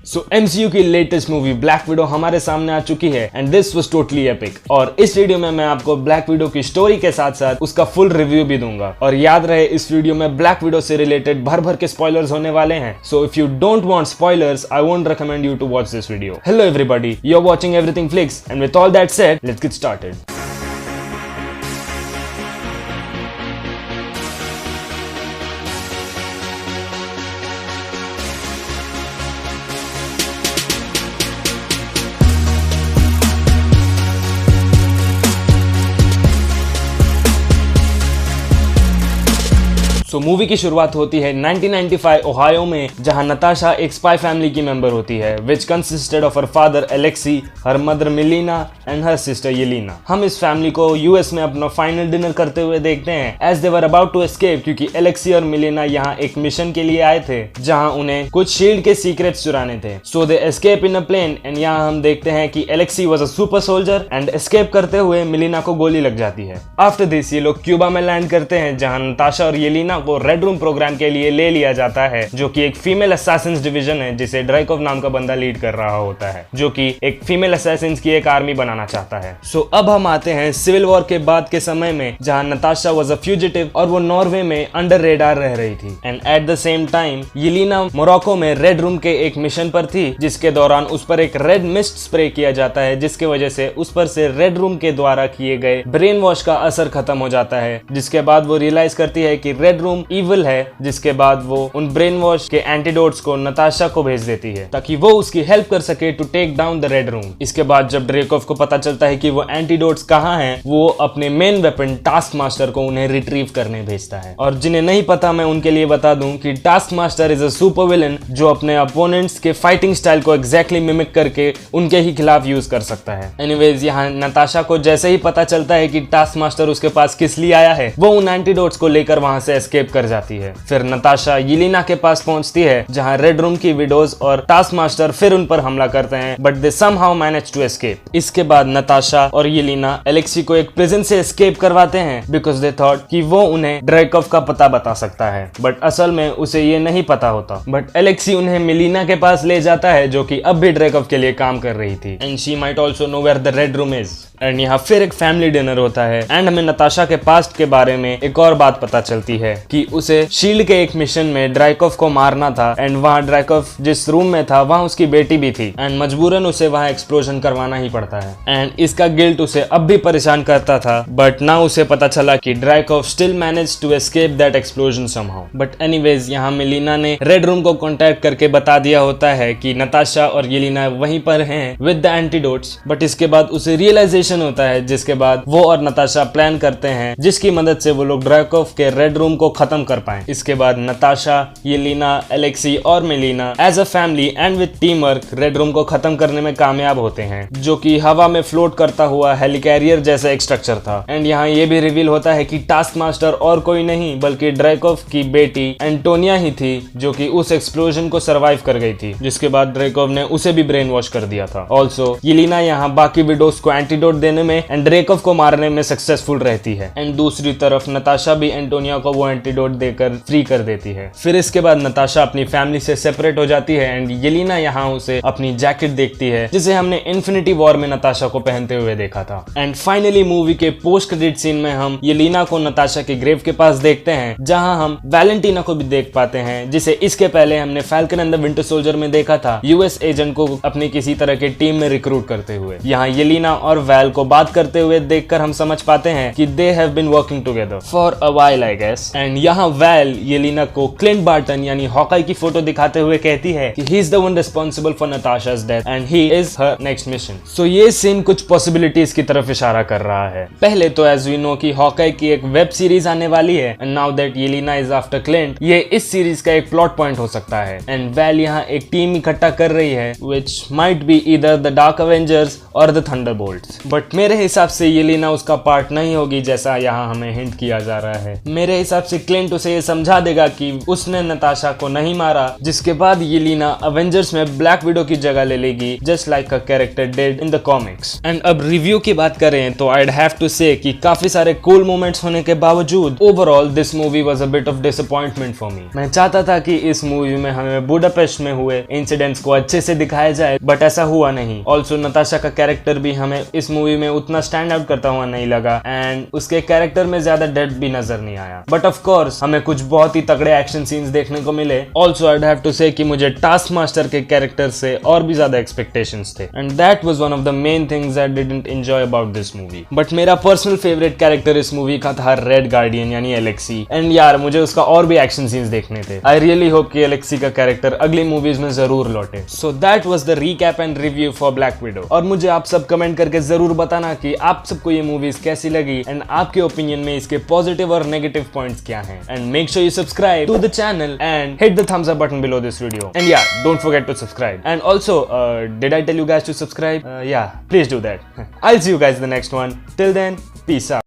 सो MCU की latest movie black window हमारे सामने आ चुकी है and this was totally epic. और इस वीडियो में मैं आपको ब्लैक विडो की स्टोरी के साथ साथ उसका फुल रिव्यू भी दूंगा। और याद रहे इस वीडियो में ब्लैक विडो से रिलेटेड भर भर के स्पॉयलर्स होने वाले हैं। So if you don't want spoilers, I won't recommend you to watch this video. Hello everybody, you are watching Everything Flicks and with all that said, let's get started. Movie की शुरुआत होती है 1995 Ohio में, जहां नताशा एक spy family की member होती है which consisted of her father Alexei, her mother Melina and her sister Yelena. हम इस फैमिली को यूएस में अपना फाइनल डिनर करते हुए देखते हैं as they were about to escape, क्योंकि एलेक्सी और मिलीना यहाँ एक मिशन के लिए आए थे जहां उन्हें कुछ शील्ड के सीक्रेट्स चुराने थे। So they escape in a plane and यहाँ हम देखते हैं कि Alexei was a super soldier and escape करते हुए मिलीना को गोली लग जाती है। आफ्टर दिस ये लोग क्यूबा में लैंड करते हैं जहां नताशा और येलिना को रेड रूम प्रोग्राम के लिए ले लिया जाता है, जो कि एक फीमेल असैसिन्स डिवीजन है जिसे ड्राइकोव नाम का बंदा लीड कर रहा होता है, जो कि एक फीमेल असैसिन्स की एक आर्मी बनाना चाहता है। सो अब हम आते हैं सिविल वॉर के बाद के समय में, जहां नताशा वाज अ फ्यूजिटिव और वो नॉर्वे में अंडर रेडार रह रही थी। And at the same time Yelena Morocco में रेड रूम के एक मिशन पर थी, जिसके दौरान उस पर एक रेड मिस्ट स्प्रे किया जाता है, जिसके वजह से उस पर से रेड रूम के द्वारा किए गए ब्रेन वॉश का असर खत्म हो जाता है। जिसके बाद वो रियलाइज करती है कि रेड रूम इविल है, जिसके बाद वो उन ब्रेन वॉश के एंटीडोट्स को नताशा को भेज देती है ताकि वो उसकी हेल्प कर सके to take down the Red Room. इसके बाद जब ड्रेकोव को पता चलता है कि वो एंटीडोट्स कहाँ हैं, वो अपने मेन वेपन टास्क मास्टर को उन्हें रिट्रीव करने भेजता है। और जिन्हें नहीं पता, मैं उनके लिए बता दूं कि task master is a super villain जो अपने अपोनेंट्स के फाइटिंग स्टाइल को एग्जैक्टली मिमिक करके उनके ही खिलाफ यूज कर सकता है। एनीवेज यहाँ नताशा को जैसे ही पता चलता है कि टास्क मास्टर उसके पास किस लिए आया है, वो उन एंटीडोट्स को लेकर वहां से एस्केप कर जाती है। फिर नताशा येलिना के पास पहुंचती है जहां रेड रूम की विडोज और टास्क मास्टर फिर उन पर हमला करते हैं, but they somehow manage to escape. इसके बाद नताशा और येलिना एलेक्सी को एक प्रिजन से एस्केप करवाते हैं बिकॉज दे थॉट कि वो उन्हें ड्राइकोव का पता बता सकता है, बट असल में उसे ये नहीं पता होता। बट एलेक्सी उन्हें मिलीना के पास ले जाता है, जो कि अब भी ड्राइकोव के लिए काम कर रही थी and she might also know where the Red Room is. And यहाँ फिर एक फैमिली डिनर होता है एंड हमें नताशा के पास्ट के बारे में एक और बात पता चलती है कि उसे शील्ड के एक मिशन में ड्राइकोव को मारना था एंड वहाँ ड्राइकोव जिस रूम में था वहाँ उसकी बेटी भी थी एंड मजबूरन उसे वहाँ एक्सप्लोजन करवाना ही पड़ता है। एंड इसका गिल्ट उसे अब भी परेशान करता था, बट ना उसे पता चला कि Dreykov still manage to escape that explosion somehow. But anyways यहाँ मिलीना ने रेड रूम को कॉन्टेक्ट करके बता दिया होता है कि नताशा और येलिना वहीं पर हैं विद द एंटीडोट्स। बट इसके बाद उसे रियलाइजेशन होता है, जिसके बाद वो और नताशा प्लान करते हैं जिसकी मदद से वो लोग ड्राइकोव के रेड रूम को खत्म कर पाए। इसके बाद नताशा, येलिना, एलेक्सी और Melina as a family and with team work red room को खत्म करने में कामयाब होते हैं, जो कि हवा में फ्लोट करता हुआ हेलिकैरियर जैसा एक स्ट्रक्चर था। एंड यहाँ ये भी रिवील होता है कि टास्क मास्टर और कोई नहीं बल्कि ड्राइकोव की बेटी एंटोनिया ही थी, जो कि उस एक्सप्लोजन को सर्वाइव कर गई थी, जिसके बाद ड्राइकोव ने उसे भी ब्रेन वॉश कर दिया था। ऑल्सो येलिना यहाँ बाकी विडोज को एंटीडोट देने में एंड ड्रेकोव को मारने में सक्सेसफुल रहती है। एंड दूसरी तरफ नताशा भी एंटोनिया को वो एंटीडोट देकर फ्री कर देती है। फिर इसके बाद नताशा अपनी फैमिली से सेपरेट हो जाती है एंड येलिना यहाँ उसे अपनी जैकेट देखती है, जिसे हमने इन्फिनिटी वॉर में नताशा को पहनते हुए देखा था। एंड फाइनली मूवी के पोस्ट क्रेडिट सीन में हम येलिना को नताशा के ग्रेव के पास देखते हैं, जहां हम वैलेंटीना को भी देख पाते हैं, जिसे इसके पहले हमने falcon and the winter soldier में देखा था यूएस एजेंट को अपनी किसी तरह के टीम में रिक्रूट करते हुए। यहाँ येलिना और वैल को बात करते हुए देखकर हम समझ पाते हैं कि they have been working together for a while I guess. And यहाँ वैल येलिना को क्लिंट बार्टन यानी हॉकाई की फोटो दिखाते हुए कहती है कि he is the one responsible for Natasha's death and he is her next mission. So ये सीन कुछ पॉसिबिलिटीज की तरफ इशारा कर रहा है। पहले तो एज वी नो कि हॉकाई की एक वेब सीरीज आने वाली है and now that Yelena is after Clint, ये इस सीरीज का एक प्लॉट पॉइंट हो सकता है। एंड वैल यहाँ एक टीम इकट्ठा कर रही है which might be either the dark Avengers और द थंडरबोल्ट्स। बट मेरे हिसाब से येलेना उसका पार्ट नहीं होगी जैसा यहाँ हमें हिंट किया जा रहा है। मेरे हिसाब से क्लिंट उसे ये समझा देगा कि उसने नताशा को नहीं मारा, जिसके बाद येलेना अवेंजर्स में ब्लैक विडो की जगह ले लेगी, just like a character did in the comics. And अब रिव्यू की बात करें तो I'd have to say कि काफी सारे कूल मोमेंट्स होने के बावजूद overall this movie was a bit of disappointment for me. मैं चाहता था कि इस मूवी में हमें बुडापेस्ट में हुए इंसिडेंट्स को अच्छे से दिखाया जाए, बट ऐसा हुआ नहीं। ऑल्सो नताशा का कैरेक्टर भी हमें इस मूवी में उतना स्टैंड आउट करता हुआ नहीं लगा एंड उसके कैरेक्टर में ज्यादा डेप्थ भी नजर नहीं आया। बट ऑफ कोर्स हमें कुछ बहुत ही तगड़े एक्शन सीन्स देखने को मिले। Also I'd have to say कि मुझे टास्क मास्टर के कैरेक्टर से और भी ज्यादा एक्सपेक्टेशंस थे and that was one of the main things I didn't enjoy about this movie. But मेरा पर्सनल फेवरेट कैरेक्टर इस मूवी का था रेड गार्डियन यानी एलेक्सी। एंड यार मुझे उसका और भी एक्शन सीन्स देखने थे। आई रियली होप कि एलेक्सी का कैरेक्टर अगली मूवीज में जरूर लौटे। So that was the recap and review for black window. और मुझे आप सब कमेंट करके जरूर बताना कि आप सबको ये मूवीज कैसी लगी एंड आपके ओपिनियन में इसके पॉजिटिव और नेगेटिव पॉइंट्स क्या हैं। And make sure you subscribe to the channel and hit the thumbs up button below this video. And yeah don't forget to subscribe. And also did I tell you guys to subscribe? Yeah, please do that. I'll see you guys in the next one. Till then, peace out.